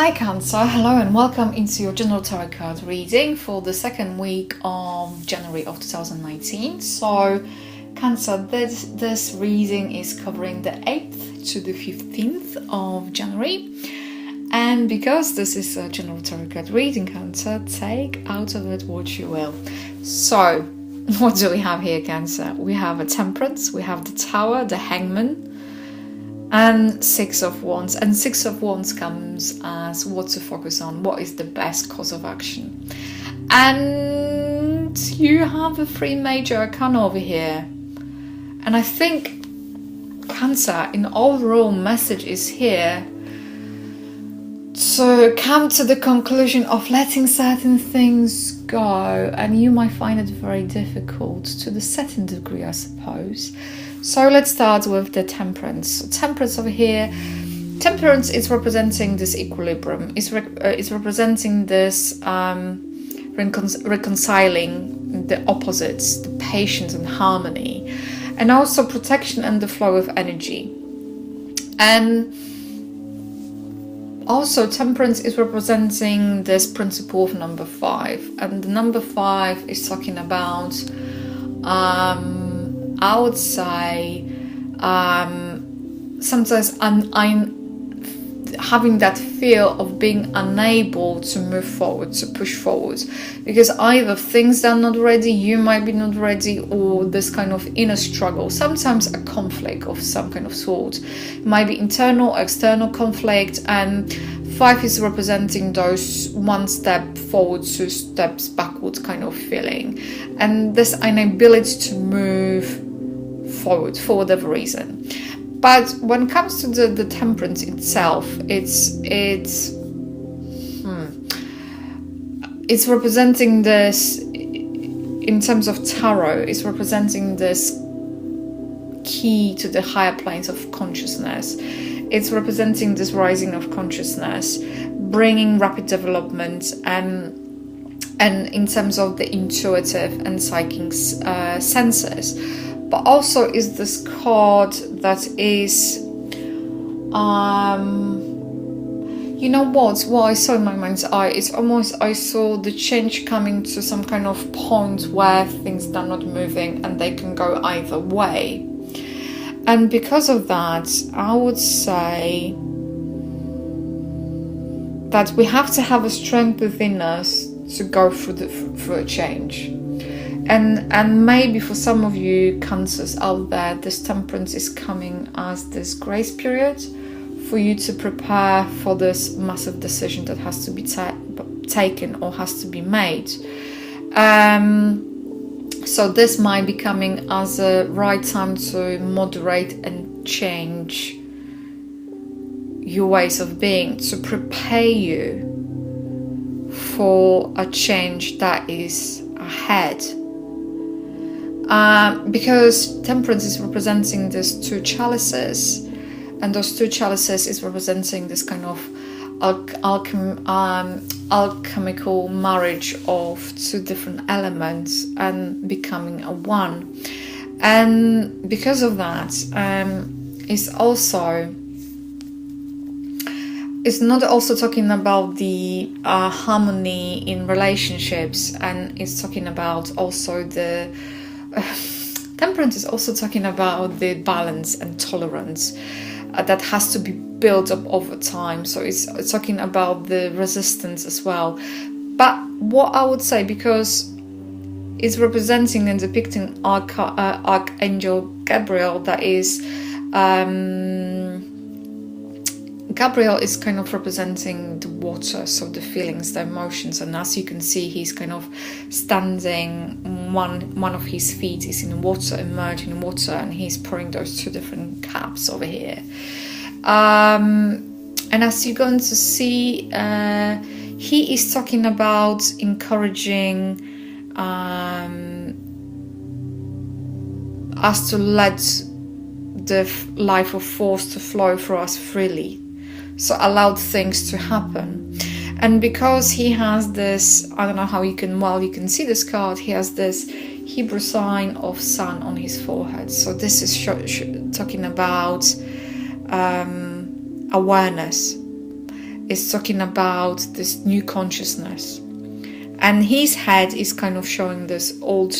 Hi Cancer, hello and welcome into your general tarot card reading for the second week of January of 2019. So Cancer, this reading is covering the 8th to the 15th of January. And because this is a general tarot card reading, Cancer, take out of it what you will. So what do we have here, Cancer? We have a Temperance, we have the Tower, the Hangman, and Six of Wands. And Six of Wands comes as what to focus on, what is the best course of action. And you have a 3 major arcana over here. And I think, Cancer, in overall message is here to come to the conclusion of letting certain things go. And you might find it very difficult to the certain degree, I suppose. So let's start with the Temperance. So Temperance over here, Temperance is representing this equilibrium. It's representing this reconciling the opposites, the patience and harmony, and also protection and the flow of energy. And also Temperance is representing this principle of number 5. And the number 5 is talking about I would say sometimes I'm having that fear of being unable to move forward, to push forward, because either things are not ready, you might be not ready, or this kind of inner struggle, sometimes a conflict of some kind of sort. It might be internal, external conflict, and 5 is representing those 1 step forward, 2 steps backward kind of feeling, and this inability to move forward for whatever reason. But when it comes to the Temperance itself, it's representing this, in terms of tarot, it's representing this key to the higher planes of consciousness. It's representing this rising of consciousness, bringing rapid development, and in terms of the intuitive and psychic senses. But also is this card that is, you know what I saw in my mind's eye, it's almost, I saw the change coming to some kind of point where things are not moving and they can go either way. And because of that, I would say that we have to have a strength within us to go through a change. And maybe for some of you Cancers out there, this Temperance is coming as this grace period for you to prepare for this massive decision that has to be taken or has to be made. So this might be coming as a right time to moderate and change your ways of being, to prepare you for a change that is ahead. Because Temperance is representing these 2 chalices, and those 2 chalices is representing this kind of alchemical marriage of 2 different elements and becoming a one. And because of that, it's not also talking about the harmony in relationships, and it's talking about also the Temperance is also talking about the balance and tolerance that has to be built up over time. So it's talking about the resistance as well. But what I would say, because it's representing and depicting Archangel Gabriel, that is Gabriel is kind of representing the water, so the feelings, the emotions, and as you can see, he's kind of standing, one of his feet is in water, immersed in water, and he's pouring those 2 different cups over here. And as you're going to see, he is talking about encouraging us to let the life of force to flow through us freely. So allow things to happen. And because he has this, I don't know how you can see this card, he has this Hebrew sign of sun on his forehead. So this is talking about awareness. is talking about this new consciousness, and his head is kind of showing this old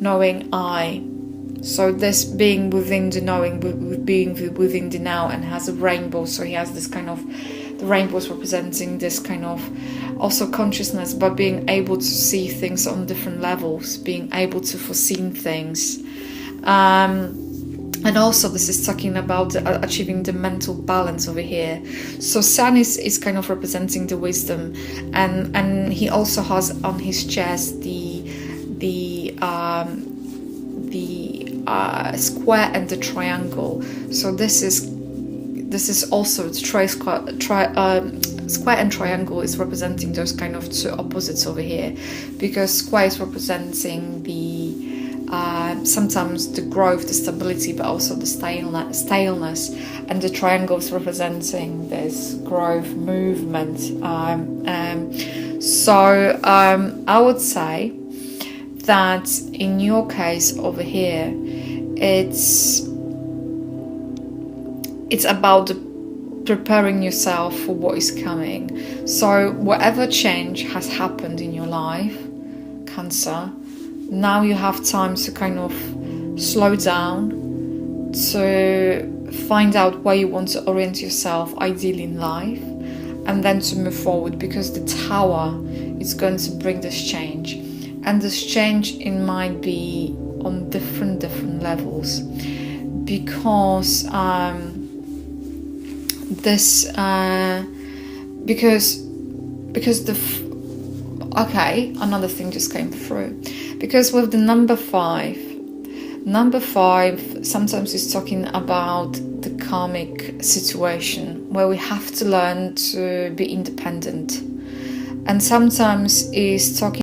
knowing eye. So this being within the knowing, being within the now, and has a rainbow. So he has this kind of, the rainbows representing this kind of also consciousness, but being able to see things on different levels, being able to foresee things. And also this is talking about achieving the mental balance over here. So sun is kind of representing the wisdom, and he also has on his chest the square and the triangle. So this is also square and triangle is representing those kind of two opposites over here, because square is representing the sometimes the growth, the stability, but also the staleness, and the triangle is representing this growth, movement. So I would say that in your case over here, it's about preparing yourself for what is coming. So whatever change has happened in your life, Cancer, now you have time to kind of slow down, to find out where you want to orient yourself ideally in life, and then to move forward, because the Tower is going to bring this change. And this change, it might be on different levels, because another thing just came through, because with the number five sometimes is talking about the karmic situation where we have to learn to be independent, and sometimes is talking